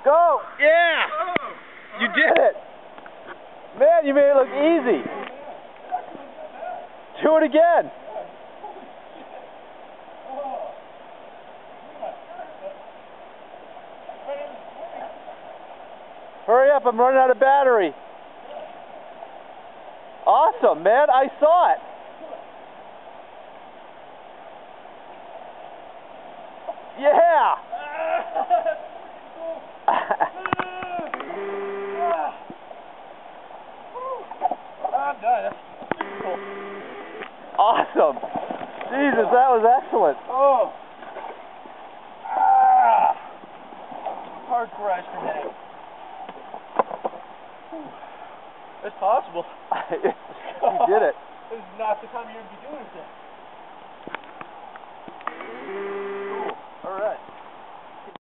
Go! Yeah! You did it! Man, you made it look easy. Do it again. Hurry up, I'm running out of battery. Awesome, man, I saw it. Yeah! I'm done. Cool. Awesome. Jesus, that was excellent. Oh. Hardcore ice cream headache. It's possible. You did it. This is not the time you would be doing this.